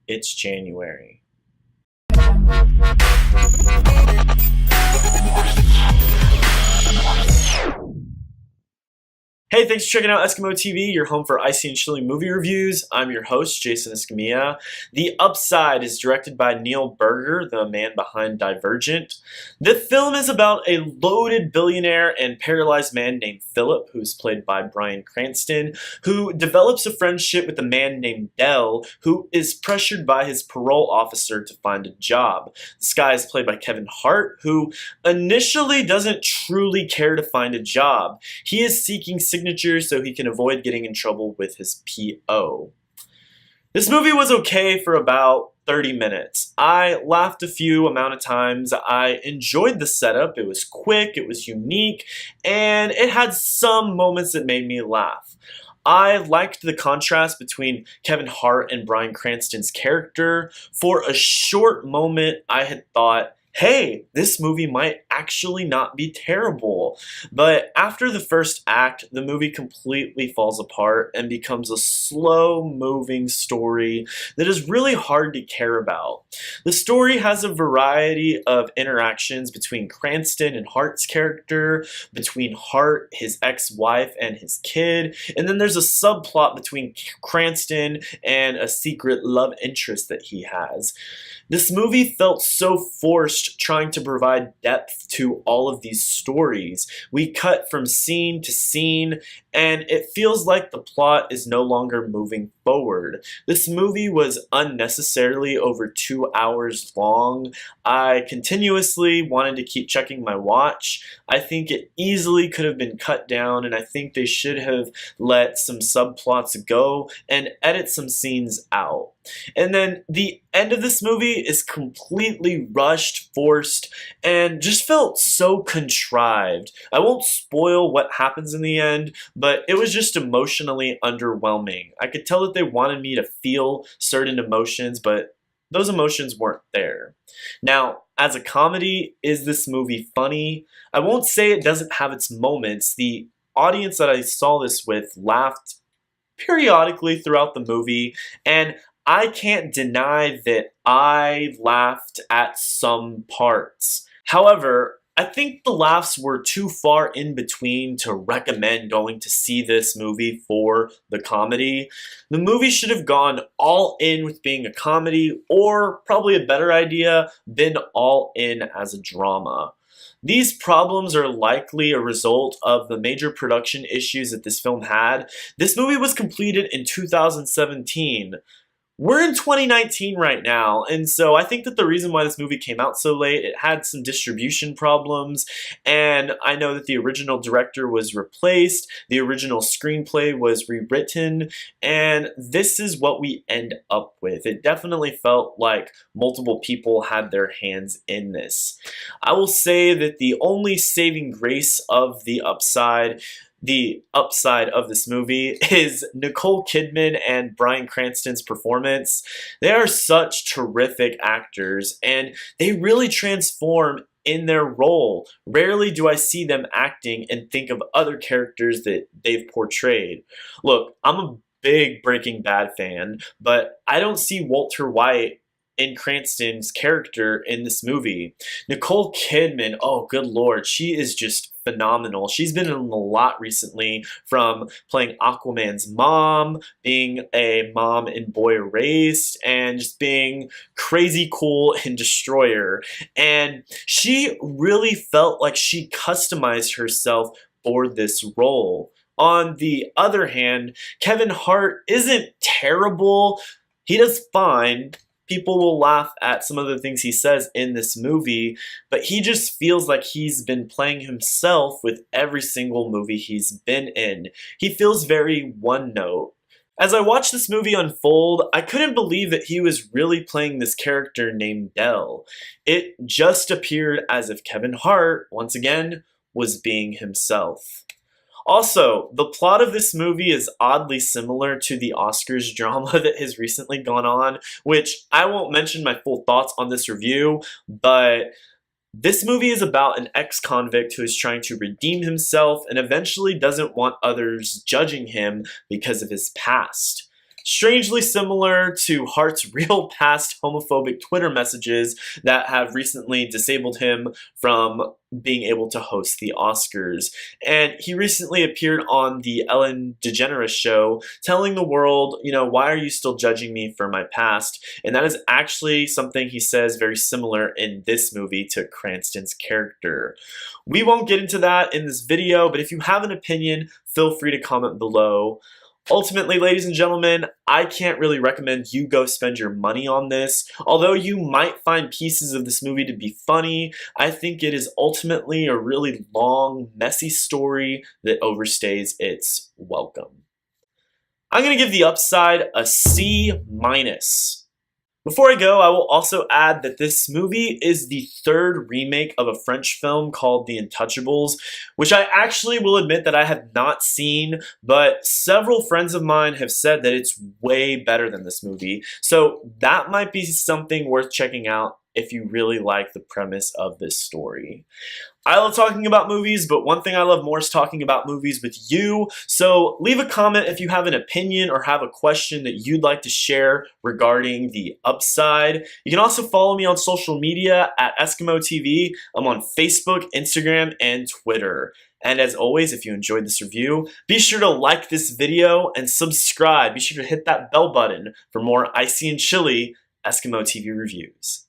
it's January. Hey, thanks for checking out EskimoTV, your home for icy and chilly movie reviews. I'm your host, Jason Escamilla. The Upside is directed by Neil Berger, the man behind Divergent. The film is about a loaded billionaire and paralyzed man named Philip, who's played by Bryan Cranston, who develops a friendship with a man named Dell, who is pressured by his parole officer to find a job. This guy is played by Kevin Hart, who initially doesn't truly care to find a job. He is seeking signatures so he can avoid getting in trouble with his PO. This movie was okay for about 30 minutes. I laughed a few amount of times. I enjoyed the setup. It was quick, it was unique, and it had some moments that made me laugh. I liked the contrast between Kevin Hart and Bryan Cranston's character. For a short moment, I had thought, hey, this movie might actually not be terrible. But after the first act, the movie completely falls apart and becomes a slow-moving story that is really hard to care about. The story has a variety of interactions between Cranston and Hart's character, between Hart, his ex-wife, and his kid, and then there's a subplot between Cranston and a secret love interest that he has. This movie felt so forced trying to provide depth to all of these stories. We cut from scene to scene, and it feels like the plot is no longer moving forward. This movie was unnecessarily over 2 hours long. I continuously wanted to keep checking my watch. I think it easily could have been cut down, and I think they should have let some subplots go and edit some scenes out. And then the end of this movie is completely rushed, forced, and just felt so contrived. I won't spoil what happens in the end, but it was just emotionally underwhelming. I could tell that they wanted me to feel certain emotions, but those emotions weren't there. Now, as a comedy, is this movie funny? I won't say it doesn't have its moments. The audience that I saw this with laughed periodically throughout the movie, and I can't deny that I laughed at some parts. However, I think the laughs were too far in between to recommend going to see this movie for the comedy. The movie should have gone all in with being a comedy, or probably a better idea, been all in as a drama. These problems are likely a result of the major production issues that this film had. This movie was completed in 2017. We're in 2019 right now, and so I think that the reason why this movie came out so late, it had some distribution problems, and I know that the original director was replaced, the original screenplay was rewritten, and this is what we end up with. It definitely felt like multiple people had their hands in this. I will say that the only saving grace of the upside of this movie is Nicole Kidman and Bryan Cranston's performance. They are such terrific actors, and they really transform in their role. Rarely do I see them acting and think of other characters that they've portrayed. Look, I'm a big Breaking Bad fan, but I don't see Walter White in Cranston's character in this movie. Nicole Kidman, oh good lord, she is just phenomenal. She's been in a lot recently, from playing Aquaman's mom, being a mom in Boy Erased, and just being crazy cool in Destroyer. And she really felt like she customized herself for this role. On the other hand, Kevin Hart isn't terrible. He does fine. People will laugh at some of the things he says in this movie, but he just feels like he's been playing himself with every single movie he's been in. He feels very one note. As I watched this movie unfold, I couldn't believe that he was really playing this character named Dell. It just appeared as if Kevin Hart, once again, was being himself. Also, the plot of this movie is oddly similar to the Oscars drama that has recently gone on, which I won't mention my full thoughts on this review, but this movie is about an ex-convict who is trying to redeem himself and eventually doesn't want others judging him because of his past. strangely similar to Hart's real past homophobic Twitter messages that have recently disabled him from being able to host the Oscars. And he recently appeared on the Ellen DeGeneres show telling the world, why are you still judging me for my past? And that is actually something he says very similar in this movie to Cranston's character. We won't get into that in this video, but if you have an opinion, feel free to comment below. Ultimately, ladies and gentlemen, I can't really recommend you go spend your money on this. Although you might find pieces of this movie to be funny, I think it is ultimately a really long, messy story that overstays its welcome. I'm going to give The Upside a C-. Before I go, I will also add that this movie is the third remake of a French film called The Untouchables, which I actually will admit that I have not seen, but several friends of mine have said that it's way better than this movie. So that might be something worth checking out if you really like the premise of this story. I love talking about movies, but one thing I love more is talking about movies with you. So leave a comment if you have an opinion or have a question that you'd like to share regarding The Upside. You can also follow me on social media at EskimoTV. I'm on Facebook, Instagram, and Twitter. And as always, if you enjoyed this review, be sure to like this video and subscribe. Be sure to hit that bell button for more icy and chilly Eskimo TV reviews.